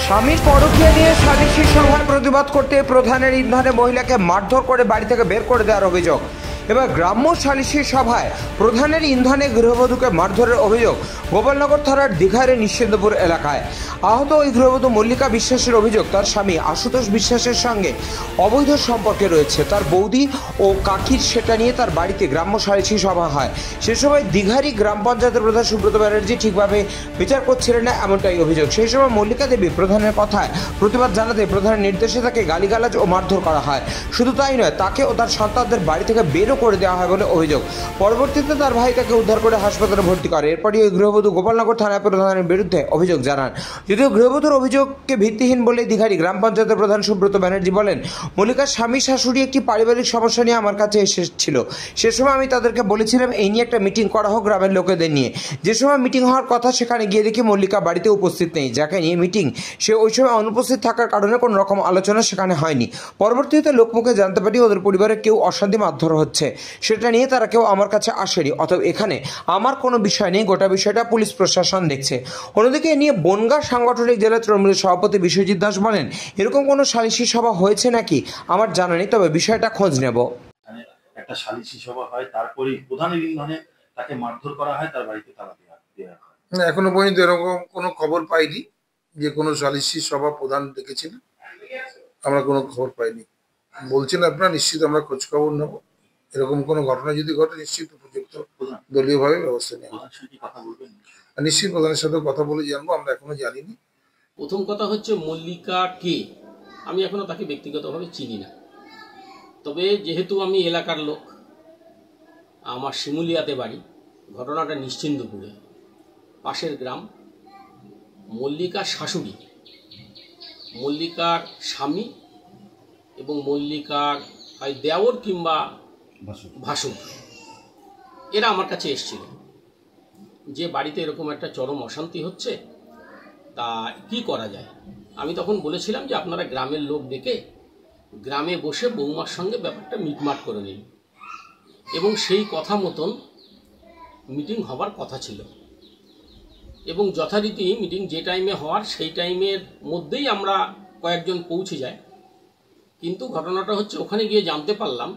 স্বামীর পরকীয়া নিয়ে সালিশি সভায় প্রতিবাদ করতে প্রধানের ইন্ধনে মহিলাকে মারধর করে বাড়ি থেকে বের করে দেওয়ার অভিযোগ। এবার গ্রাম্য সালিশি সভায় প্রধানের ইন্ধনে গৃহবধূকে মারধরের অভিযোগ গোপালনগর থানার দীঘার নিশ্চিন্তপুর এলাকায়। আহত ওই গৃহবধূ মল্লিকা বিশ্বাসের অভিযোগ, তার স্বামী আশুতোষ বিশ্বাসের সঙ্গে অবৈধ সম্পর্কে রয়েছে। তার বৌদি ও কাকির সেটা নিয়ে তার বাড়িতে গ্রাম্য সালিশি সভা হয়। সে সময় দীঘারি গ্রাম পঞ্চায়েতের প্রধান সুব্রত ব্যানার্জি ঠিকভাবে বিচার করছিলেন না, এমনটাই অভিযোগ। সেই সময় মল্লিকা দেবী প্রধানের কথায় প্রতিবাদ জানাতে প্রধানের নির্দেশে তাকে গালিগালাজ ও মারধর করা হয়। শুধু তাই নয়, তাকে ও তার সন্তানদের বাড়ি থেকে বেরও করে দেওয়া হয় বলে অভিযোগ। পরবর্তীতে তার ভাই তাকে উদ্ধার করে হাসপাতালে ভর্তি করে। এরপরই ওই গৃহবধূ গোপালনগর থানায় প্রধানের বিরুদ্ধে অভিযোগ জানান। যদিও গৃহবধূর অভিযোগকে ভিত্তিহীন বলে দীঘারি গ্রাম পঞ্চায়েতের প্রধান সুব্রত ব্যানার্জি বলেন, মল্লিকার স্বামী শাশুড়ি একটি পারিবারিক সমস্যা নিয়ে আমার কাছে এসেছিল। সে সময় আমি তাদেরকে বলেছিলাম এই নিয়ে একটা মিটিং করা হোক গ্রামের লোকেদের নিয়ে। যে সময় মিটিং হওয়ার কথা সেখানে গিয়ে দেখি মল্লিকা বাড়িতে উপস্থিত নেই। যাকে নিয়ে মিটিং সে ওই সময় অনুপস্থিত থাকার কারণে কোনো রকম আলোচনা সেখানে হয়নি। পরবর্তীতে লোকমুখে জানতে পারি ওদের পরিবারে কেউ অশান্তি মারধর হচ্ছে, সেটা নিয়ে তারা কেউ আমার কাছে আসেনি। অতএব এখানে আমার কোনো বিষয় নেই, গোটা বিষয়টা পুলিশ প্রশাসন দেখছে। অন্যদিকে এ নিয়ে বনগাঁ সাংগঠনিক জেলা তৃণমূলের সভাপতি বিশ্বজিৎ দাস বলেন, এরকম কোনো সালিশি সভা হয়েছে নাকি আমার জানা নেই, তবে বিষয়টা খোঁজ নেব। একটা সালিশি সভা হয়, তারপরে প্রধানের ইন্ধনে তাকে মারধর করা হয়, তার বাড়িতে তালা দেওয়া হয়। এখনো পর্যন্ত এরকম কোনো খবর পাইনি যে কোনো সালিশি সভা প্রধান ডেকেছিলেন, আমরা কোনো খবর পাইনি। বলছেন আপনারা, নিশ্চিত আমরা খোঁজ খবর নেব। এরকম কোনো ঘটনা যদি ঘটে নিশ্চিত উপযুক্ত দলীয়ভাবে ব্যবস্থা নেওয়া। নিশ্চিত প্রধানের সাথে কথা বলে জানবো, আমরা এখনো জানিনি। প্রথম কথা হচ্ছে মল্লিকা কে, আমি এখনো তাকে ব্যক্তিগতভাবে চিনি না। তবে যেহেতু আমি এলাকার লোক, আমার শিমুলিয়াতে বাড়ি, ঘটনাটা নিশ্চিন্তপুরে, পাশের গ্রাম। মল্লিকার শাশুড়ি, মল্লিকার স্বামী এবং মল্লিকার দেওর কিংবা ভাসুর, এরা আমার কাছে এসেছিল যে বাড়িতে এরকম একটা চরম অশান্তি হচ্ছে, তা কি করা যায়। আমি তখন বলেছিলাম যে আপনারা গ্রামের লোক ডেকে গ্রামে বসে বৌমার সঙ্গে ব্যাপারটা মিটমাট করে নিন, এবং সেই কথা মতন মিটিং হবার কথা ছিল। এবং যথারীতি মিটিং যে টাইমে হওয়ার সেই টাইমের মধ্যেই আমরা কয়েকজন পৌঁছে যাই। কিন্তু ঘটনাটা হচ্ছে ওখানে গিয়ে জানতে পারলাম